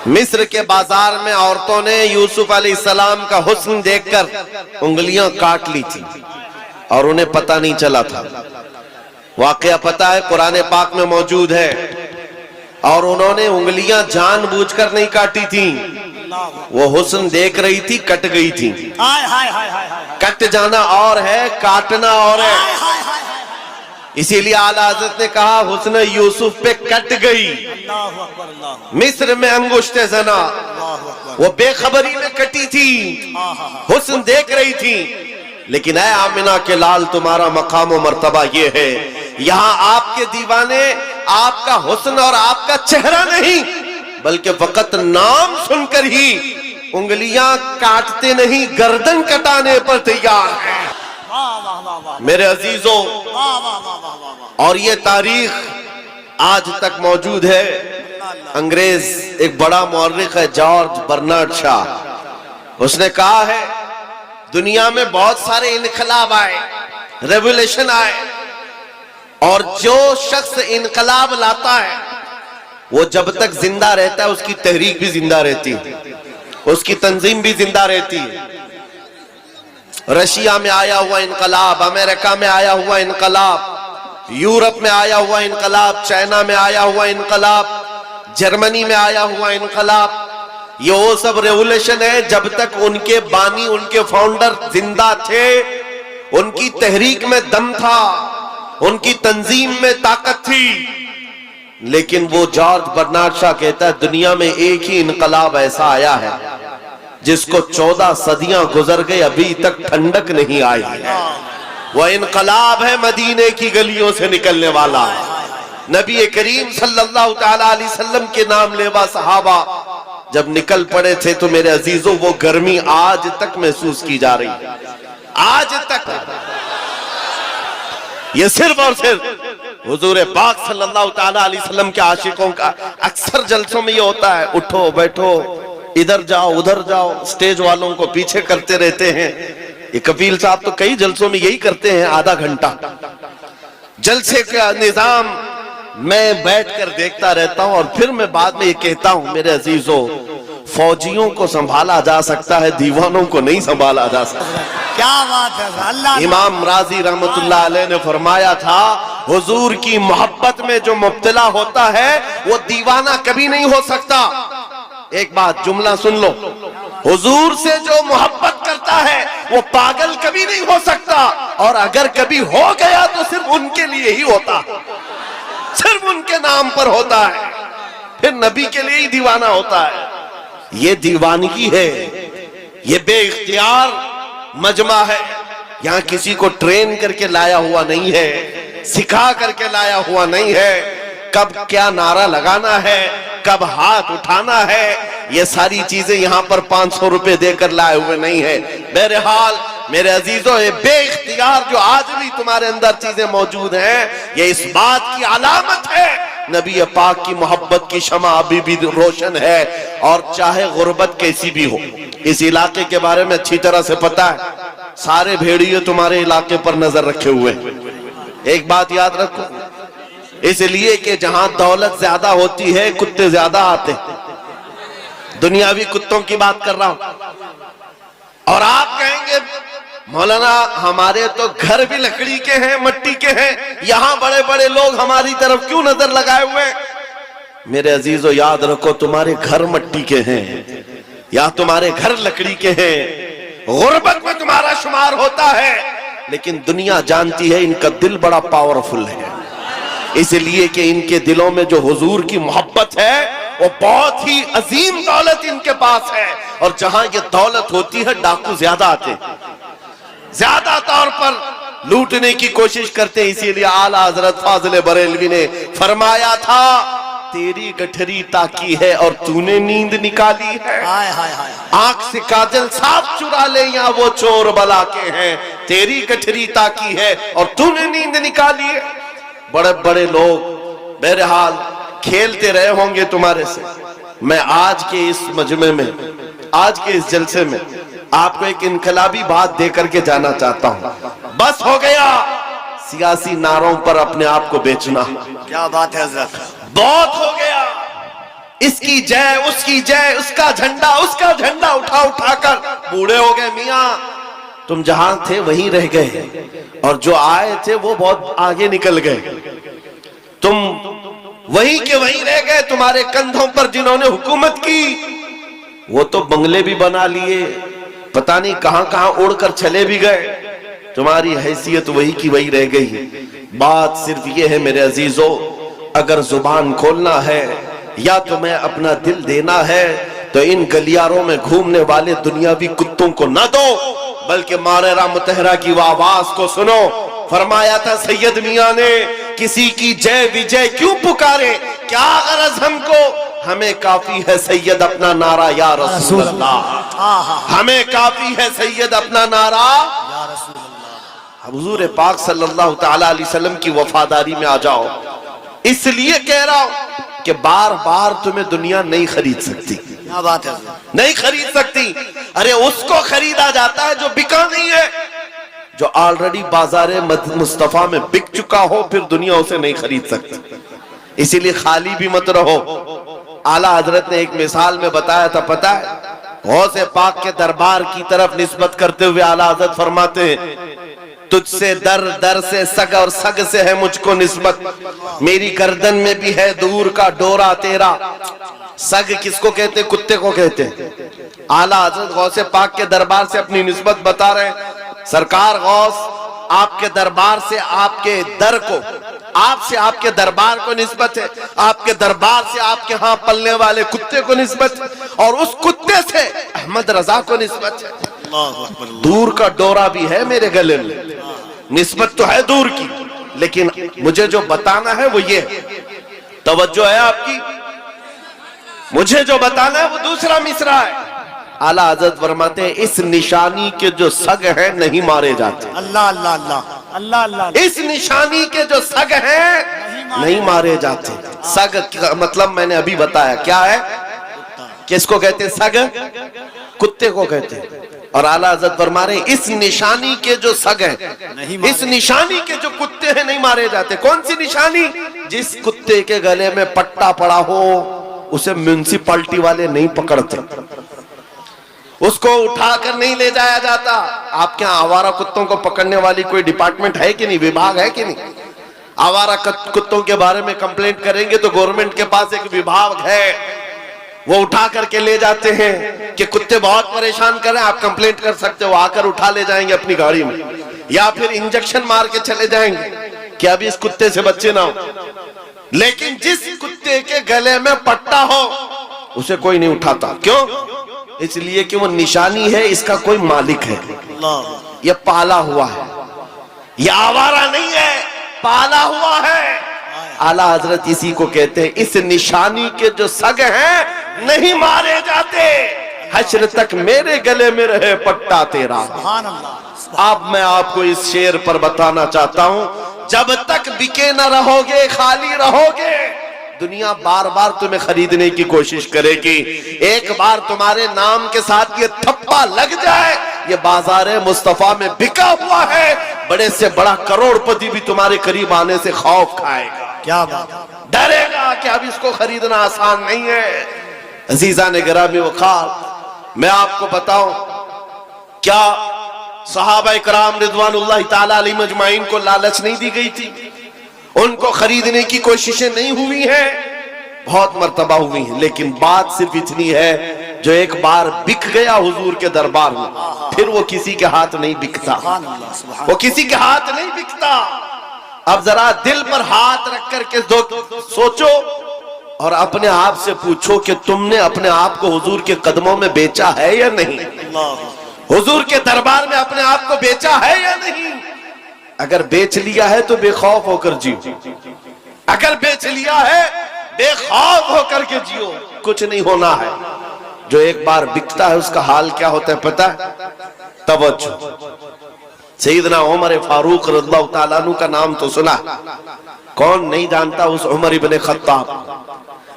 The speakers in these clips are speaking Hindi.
मिस्र के बाजार में औरतों ने यूसुफ अलैहिस्सलाम का हुस्न देखकर उंगलियां काट ली थी और उन्हें पता नहीं चला था। वाकया पता है, कुरान पाक में मौजूद है। और उन्होंने उंगलियां जानबूझकर नहीं काटी थी, वो हुस्न देख रही थी, कट गई थी। कट जाना और है, काटना और है। इसीलिए आला हज़रत ने कहा हुस्न यूसुफ पे कट गई। मिस्र में अंगुश्ते जना, वो बेखबरी में कटी थी, हुस्न देख रही थी। लेकिन ऐ आमिना के लाल, तुम्हारा मकाम और मर्तबा ये है, यहाँ आपके दीवाने आपका हुस्न और आपका चेहरा नहीं, बल्कि फकत नाम सुनकर ही उंगलियां काटते नहीं, गर्दन कटाने पर तैयार है। मेरे अजीजों, और ये तारीख आज तक मौजूद है। अंग्रेज एक बड़ा मौर्रिख है, जॉर्ज बर्नार्ड शॉ, उसने कहा है दुनिया में बहुत सारे इनकलाब आए, रेवोल्यूशन आए, और जो शख्स इनकलाब लाता है वो जब तक जिंदा रहता है उसकी तहरीक भी जिंदा रहती है, उसकी तंजीम भी जिंदा रहती है। रशिया में आया हुआ इनकलाब, अमेरिका में आया हुआ इनकलाब, यूरोप में आया हुआ इनकलाब, चाइना में आया हुआ इनकलाब, जर्मनी में आया हुआ इनकलाब, ये वो सब रेवोल्यूशन है जब तक उनके बानी, उनके फाउंडर जिंदा थे, उनकी तहरीक में दम था, उनकी तंजीम में ताकत थी। लेकिन वो जॉर्ज बर्नार्ड शॉ कहता है दुनिया में एक ही इनकलाब ऐसा आया है जिसको 14 सदियां गुजर गई, अभी तक ठंडक नहीं आई है। वह इनकलाब है मदीने की गलियों से निकलने वाला। नबी करीम सल्लल्लाहु तआला अलैहि वसल्लम के नाम लेवा सहाबा जब निकल पड़े थे तो मेरे अजीजों वो गर्मी आज तक महसूस की जा रही है, आज तक। ये सिर्फ और सिर्फ हुजूर पाक सल्लल्लाहु तआला अलैहि वसल्लम के आशिकों का अक्सर जलसों में ये होता है, उठो बैठो, इधर जाओ उधर जाओ, स्टेज वालों को पीछे करते रहते हैं। ये कपिल साहब तो कई जलसों में यही करते हैं, आधा घंटा जलसे का निजाम मैं बैठकर देखता रहता हूं। और फिर मैं बाद में ये कहता हूं मेरे अजीजों, फौजियों को संभाला जा सकता है, दीवानों को नहीं संभाला जा सकता। क्या बात है अल्लाह। इमाम राजी रहमतुल्लाह अलैह ने फरमाया था हुजूर की मोहब्बत में जो मुब्तला होता है वो दीवाना कभी नहीं हो सकता। एक बात जुमला सुन लो, हुजूर से जो मोहब्बत करता है वो पागल कभी नहीं हो सकता, और अगर कभी हो गया तो सिर्फ उनके लिए ही होता, सिर्फ उनके नाम पर होता है, फिर नबी के लिए ही दीवाना होता है। ये दीवानगी है, ये बेइख्तियार मजमा है। यहाँ किसी को ट्रेन करके लाया हुआ नहीं है, सिखा करके लाया हुआ नहीं है। कब क्या नारा लगाना है, कब हाथ उठाना है, ये सारी चीजें यहाँ पर 500 रुपए देकर लाए हुए नहीं है। बहरहाल मेरे अजीजों, ये बेइख्तियार जो आज भी तुम्हारे अंदर चीजें मौजूद हैं, ये इस बात की अलामत है नबी पाक की मोहब्बत की शमा अभी भी रोशन है। और चाहे गुर्बत कैसी भी हो, इस इलाके के बारे में अच्छी तरह से पता है, सारे भेड़िए तुम्हारे इलाके पर नजर रखे हुए। एक बात याद रखो, इसलिए कि जहां दौलत ज्यादा होती है कुत्ते ज्यादा आते हैं। दुनियावी कुत्तों की बात कर रहा हूं। और आप कहेंगे मौलाना हमारे तो घर भी लकड़ी के हैं, मट्टी के हैं, यहां बड़े बड़े लोग हमारी तरफ क्यों नजर लगाए हुए? मेरे अजीजों याद रखो, तुम्हारे घर मट्टी के हैं या तुम्हारे घर लकड़ी के हैं, गुर्बत में तुम्हारा शुमार होता है, लेकिन दुनिया जानती है इनका दिल बड़ा पावरफुल है, इसलिए कि इनके दिलों में जो हुजूर की मोहब्बत है वो बहुत ही अजीम दौलत इनके पास है। और जहां ये दौलत होती है डाकू ज्यादा आते हैं, ज्यादा तौर पर लूटने की कोशिश करते हैं। इसीलिए आला हजरत फाजिल बरेलवी ने फरमाया था तेरी गठरी ताकी है और तूने नींद निकाली है। आंख से काजल साफ चुरा ले या वो चोर बला के हैं, तेरी गठरी ताकी है और तूने नींद निकाली है। बड़े बड़े लोग बहरहाल खेलते रहे होंगे तुम्हारे से। मैं आज के इस मजमे में, आज के इस जलसे में आपको एक इनकलाबी बात दे करके जाना चाहता हूं। बस हो गया सियासी नारों पर अपने आप को बेचना। क्या बात है हज़रत, बहुत हो गया। इसकी जय, उसकी जय, उसका झंडा उठा उठा कर बूढ़े हो गए। मियां तुम जहां थे वहीं रह गए, और जो आए थे वो बहुत आगे निकल गए। तुम वहीं के वहीं रह गए। तुम्हारे कंधों पर जिन्होंने हुकूमत की वो तो बंगले भी बना लिए, पता नहीं कहां कहां उड़कर चले भी गए। तुम्हारी हैसियत वही की वही रह गई। बात सिर्फ ये है मेरे अजीजों, अगर जुबान खोलना है या तुम्हें अपना दिल देना है तो इन गलियारों में घूमने वाले दुनियावी कुत्तों को न दो, बल्कि मारेरा मुतहरा की वो आवाज को सुनो। फरमाया था सैयद मियां ने, किसी की जय विजय क्यों पुकारे, क्या गरज हमको, हमें काफी है सैयद अपना नारा या रसूल अल्लाह। हमें काफी है सैयद अपना नारा या रसूल अल्लाह। हुजूर पाक सल्लल्लाहु तआला अलैहि वसल्लम की वफादारी में आ जाओ। इसलिए कह रहा हूं कि बार बार तुम्हें दुनिया नहीं खरीद सकती। क्या बात है, नहीं खरीद सकती। अरे उसको खरीदा जाता है जो बिका नहीं है, जो ऑलरेडी बाजारे मुस्तफा में बिक चुका हो, फिर दुनिया उसे नहीं खरीद सकती। इसीलिए खाली भी मत रहो। आला हजरत ने एक मिसाल में बताया था, पता है, गौसे पाक के दरबार की तरफ निस्बत करते हुए आला हजरत फरमाते हैं, तुझसे दर दर से सग और सग से है मुझको निस्बत, मेरी गर्दन में भी है दूर का डोरा तेरा। सग किसको कहते, कुत्ते को कहते हैं। आला हजरत गौसे पाक के दरबार से अपनी निस्बत बता रहे हैं। सरकार गौस आपके दरबार से आपके दर को, आपसे आपके दरबार को निस्बत है, आपके दरबार से आपके यहाँ पलने वाले कुत्ते को निस्बत है, और उस कुत्ते से अहमद रजा को निस्बत है। दूर का डोरा भी है मेरे गले में, निस्बत तो है दूर की, लेकिन मुझे जो बताना है वो ये है। तवज्जो है आपकी? मुझे जो बताना है वो दूसरा मिसरा है। आला हजरत फरमाते हैं, इस निशानी के जो सग हैं नहीं मारे जाते। अल्लाह अल्लाह अल्लाह अल्लाह अल्लाह। इस निशानी के जो सग हैं नहीं मारे जाते। सग का मतलब मैंने अभी बताया क्या है, किसको कहते हैं सग, कुत्ते को कहते हैं। और आला हजरत फरमा रहे हैं, इस निशानी के जो सग हैं, इस निशानी के जो कुत्ते हैं नहीं मारे जाते। कौन सी निशानी? जिस कुत्ते के गले में पट्टा पड़ा हो उसे म्युनिसिपैलिटी वाले नहीं पकड़ते, उसको उठाकर नहीं ले जाया जाता। आपके यहाँ आवारा कुत्तों को पकड़ने वाली कोई डिपार्टमेंट है कि नहीं, विभाग है कि नहीं? आवारा कुत्तों के बारे में कंप्लेंट करेंगे तो गवर्नमेंट के पास एक विभाग है, वो उठा करके ले जाते हैं कि कुत्ते बहुत परेशान कर रहे हैं, आप कंप्लेंट कर सकते हो, आकर उठा ले जाएंगे अपनी गाड़ी में, या फिर इंजेक्शन मार के चले जाएंगे कि अभी इस कुत्ते से बच्चे ना हो। लेकिन जिस कुत्ते के गले में पट्टा हो उसे कोई नहीं उठाता। क्यों? इसलिए कि वो निशानी है, इसका कोई मालिक है, ये पाला हुआ है, ये आवारा नहीं है, पाला हुआ है। आला हजरत इसी को कहते हैं, इस निशानी के जो सग हैं नहीं मारे जाते, हश्र तक मेरे गले में रहे पट्टा तेरा। सुभान अल्लाह। अब मैं आपको इस शेर पर बताना चाहता हूं, जब तक बिके न रहोगे, खाली रहोगे, दुनिया बार बार तुम्हें खरीदने की कोशिश करेगी। एक बार तुम्हारे नाम के साथ ये थप्पा लग जाए, ये बाजारे मुस्तफा में बिका हुआ है, बड़े से बड़ा करोड़पति भी तुम्हारे करीब आने से खौफ खाएगा। क्या बात, डरेगा कि अब इसको खरीदना आसान नहीं है। अजीजा ने गिरामी वक़ार, मैं आपको बताऊं, क्या सहाबा इकराम रिज़वानुल्लाह ताला अलैहिम अजमाइन को लालच नहीं दी गई थी? उनको खरीदने की कोशिशें नहीं हुई हैं? बहुत मर्तबा हुई हैं, लेकिन बात सिर्फ इतनी है, जो एक बार बिक गया हुजूर के दरबार में, फिर वो किसी के हाथ नहीं बिकता, वो किसी के हाथ नहीं बिकता। अब जरा दिल पर हाथ रख करके सोचो और अपने आप से पूछो कि तुमने अपने आप को हुजूर के कदमों में बेचा है या नहीं? हुजूर के दरबार में अपने आप को बेचा है या नहीं? अगर बेच लिया है तो बेखौफ होकर जियो, अगर बेच लिया है बेखौफ होकर के जियो, कुछ नहीं होना है। जो एक बार बिकता है उसका हाल क्या होता है पता है? तवज्जो, सैयदना उमर फारूक रज़ियल्लाहु ताला अन्हु का नाम तो सुना, कौन नहीं जानता उस उमर इब्ने खत्ताब,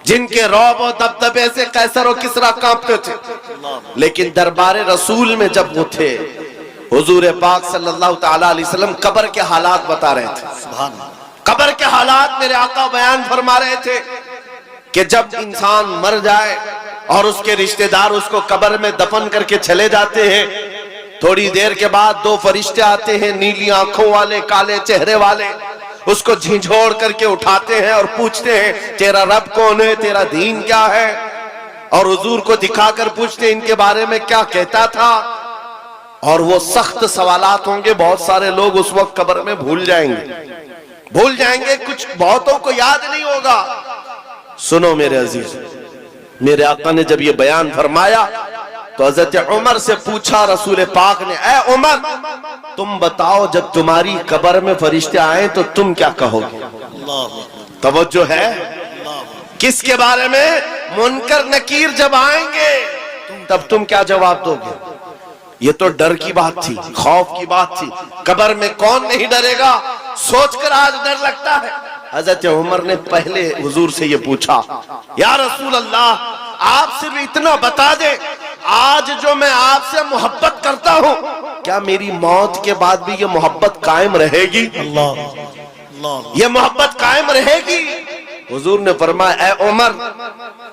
जिनके रौब और दबदबे से कैसर और किसरा कांपते थे। लेकिन दरबारे रसूल में जब वो थे, हुजूर पाक सल्लल्लाहु ताला अलैहि वसल्लम कब्र के हालात बता रहे थे, कब्र के हालात मेरे आका बयान फरमा रहे थे। कि जब इंसान मर जाए और उसके रिश्तेदार उसको कब्र में दफन करके चले जाते हैं, थोड़ी देर के बाद दो फरिश्ते आते हैं, नीली आंखों वाले, काले चेहरे वाले, उसको झिझोड़ करके उठाते हैं और पूछते हैं तेरा रब कौन है, तेरा दीन क्या है, और हुजूर को दिखाकर पूछते हैं इनके बारे में क्या कहता था। और वो सख्त सवालात होंगे, बहुत सारे लोग उस वक्त कब्र में भूल जाएंगे, कुछ बहुतों को याद नहीं होगा। सुनो मेरे अजीज, मेरे आका ने जब ये बयान फरमाया तो हजरत उमर से पूछा रसूल पाक ने, ए उमर तुम बताओ जब तुम्हारी कब्र में फरिश्ते आए तो तुम क्या कहोगे? तवज्जो है, किसके बारे में? मुनकर नकीर जब आएंगे तब तुम क्या जवाब दोगे? ये तो डर की बात थी, खौफ की बात थी। कब्र में कौन नहीं डरेगा, सोचकर आज डर लगता है। हजरत उमर ने पहले हुजूर से ये पूछा, या रसूल अल्लाह आप सिर्फ इतना बता दे, आज जो मैं आपसे मोहब्बत करता हूँ क्या मेरी मौत के बाद भी ये मोहब्बत कायम रहेगी? ये मोहब्बत कायम रहेगी? हुजूर ने फरमाया, ए उमर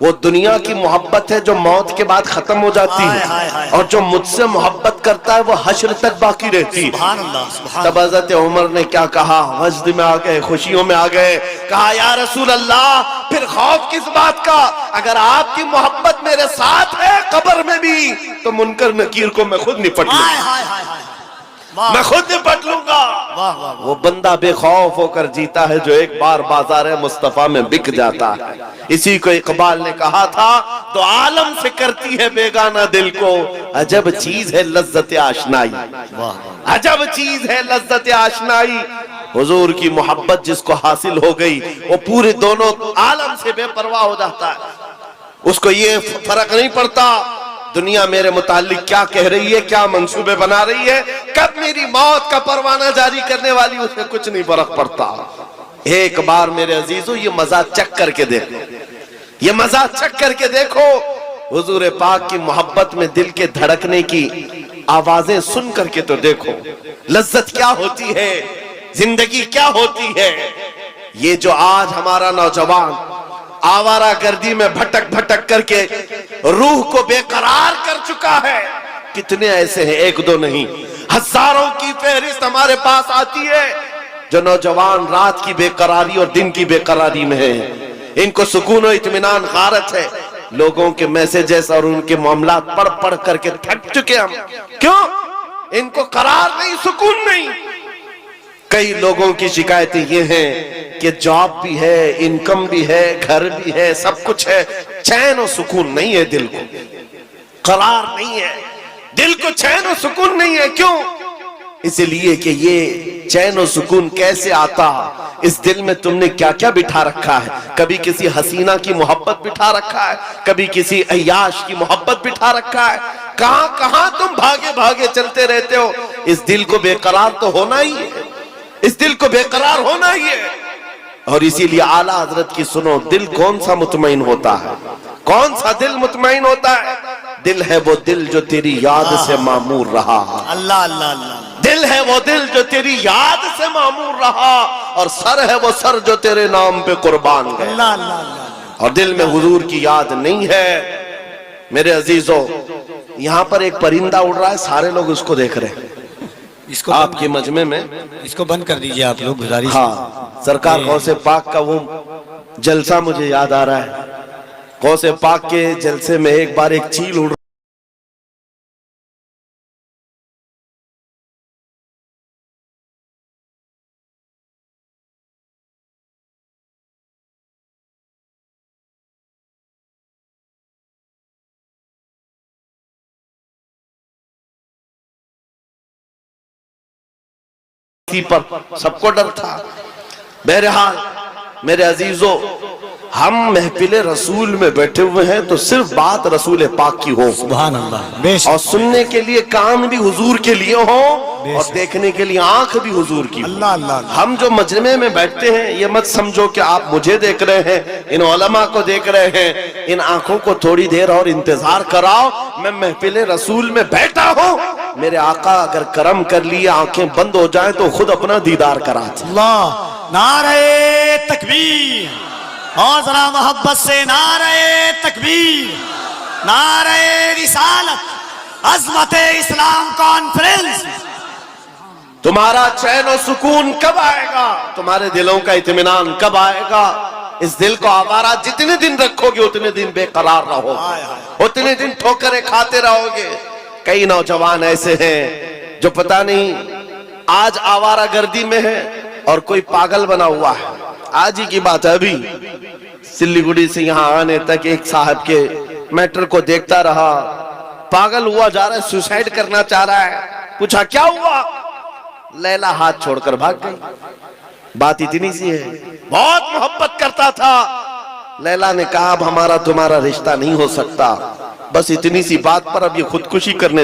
वो दुनिया की मोहब्बत है जो मौत के बाद खत्म हो जाती है, और जो मुझसे मोहब्बत करता है वो हश्र तक बाकी रहती है। तब हज़रत उमर ने क्या कहा, मस्जिद में आ गए, खुशियों में आ गए, कहा या रसूल अल्लाह फिर खौफ किस बात का, अगर आपकी मोहब्बत मेरे साथ है कब्र में भी तो मुनकर नकीर को मैं खुद निपट लूंगा। वो बंदा बेखौफ होकर जीता है जो एक बार बाजार मुस्तफा में बिक जाता है। इसी को इकबाल ने कहा था, तो आलम से करती है बेगाना दिल को, अजब चीज है लज्जत आशनाई, अजब चीज है लज्जत आशनाई। हुजूर की मोहब्बत जिसको हासिल हो गई वो पूरे दोनों आलम से बेपरवाह हो जाता है, उसको ये फर्क नहीं पड़ता दुनिया मेरे मुतालिक क्या कह रही है, क्या मंसूबे बना रही है, कब मेरी मौत का परवाना जारी करने वाली, उसमें कुछ नहीं फर्क पड़ता। एक बार मेरे अजीजों ये मजा चख करके देखो, ये मजा चख करके देखो, हुजूर पाक की मोहब्बत में दिल के धड़कने की आवाजें सुन करके तो देखो, लज्जत क्या होती है, जिंदगी क्या होती है। ये जो आज हमारा नौजवान आवारा गर्दी में भटक भटक करके रूह को बेकरार कर चुका है, कितने ऐसे हैं, एक दो नहीं, हजारों की फहरिस्त हमारे पास आती है जो नौजवान रात की बेकरारी और दिन की बेकरारी में है। इनको सुकून और इत्मीनान गारत है, लोगों के मैसेजेस और उनके मामला पढ़ पढ़ करके थक चुके हम। क्यों? इनको करार नहीं, सुकून नहीं। कई लोगों की शिकायतें ये हैं कि जॉब भी है, इनकम भी है, घर भी है, सब कुछ है, चैन और सुकून नहीं है, दिल को करार नहीं है, दिल को चैन और सुकून नहीं है। क्यों? इसलिए कि ये चैन और सुकून कैसे आता, इस दिल में तुमने क्या क्या बिठा रखा है। कभी किसी हसीना की मोहब्बत बिठा रखा है, कभी किसी अय्याश की मोहब्बत बिठा रखा है, कहां कहां तुम भागे भागे चलते रहते हो। इस दिल को बेकरार तो होना ही है, इस दिल को बेकरार होना ही है। और इसीलिए आला हजरत की सुनो, दिल कौन सा मुतमईन होता है, कौन सा दिल मुतमईन होता है? दिल है वो दिल जो तेरी याद से मामूर रहा। अल्लाह अल्लाह अल्लाह। दिल है वो दिल जो तेरी याद से मामूर रहा, और सर है वो सर जो तेरे नाम पे कुर्बान गए। अल्लाह अल्लाह अल्लाह। और दिल में हुजूर की याद नहीं है। मेरे अजीजों, यहाँ पर एक परिंदा उड़ रहा है, सारे लोग उसको देख रहे हैं, इसको आपके मजमे में इसको बंद कर दीजिए आप लोग, गुजारिश। हाँ, सरकार गौसे पाक का वो जलसा मुझे याद आ रहा है। गौसे पाक के जलसे में एक बार एक चील उड़ पर सबको डर था। बहरहाल मेरे अजीजों, हम महफिले रसूल में बैठे हुए हैं तो सिर्फ बात रसूल पाक की हो, सुभान अल्लाह, और सुनने के लिए कान भी हुजूर के लिए हो और देखने के लिए आंख भी हुजूर की। अल्लाह अल्लाह। हम जो मजमे में बैठते हैं ये मत समझो कि आप मुझे देख रहे हैं, इन उलमा को देख रहे हैं। इन आंखों को थोड़ी देर और इंतजार कराओ, मैं महफिले रसूल में बैठा हूँ। मेरे आका अगर करम कर लिए आंखें बंद हो जाएं तो खुद अपना दीदार कराते। अल्लाह, नारे तकबीर, और जरा मोहब्बत से नारे तकबीर, नारे रिसालत, अज़मत इस्लाम कॉन्फ्रेंस। तुम्हारा चैन और सुकून कब आएगा, तुम्हारे दिलों का इत्मीनान कब आएगा। इस दिल को आवारा जितने दिन रखोगे उतने दिन बेकरार रहोगे, उतने दिन ठोकरें खाते रहोगे। कई नौजवान ऐसे हैं जो पता नहीं आज आवारा गर्दी में है और कोई पागल बना हुआ है। आज ही की बात है, अभी सिल्लीगुड़ी से यहाँ आने तक एक साहब के मैटर को देखता रहा, पागल हुआ जा रहा है, सुसाइड करना चाह रहा है। पूछा क्या हुआ, लैला हाथ छोड़कर भाग गई। बात इतनी सी है, बहुत मोहब्बत करता था। लैला ने कहा अब हमारा तुम्हारा रिश्ता नहीं हो सकता, बस इतनी सी बात पर अब ये खुदकुशी करने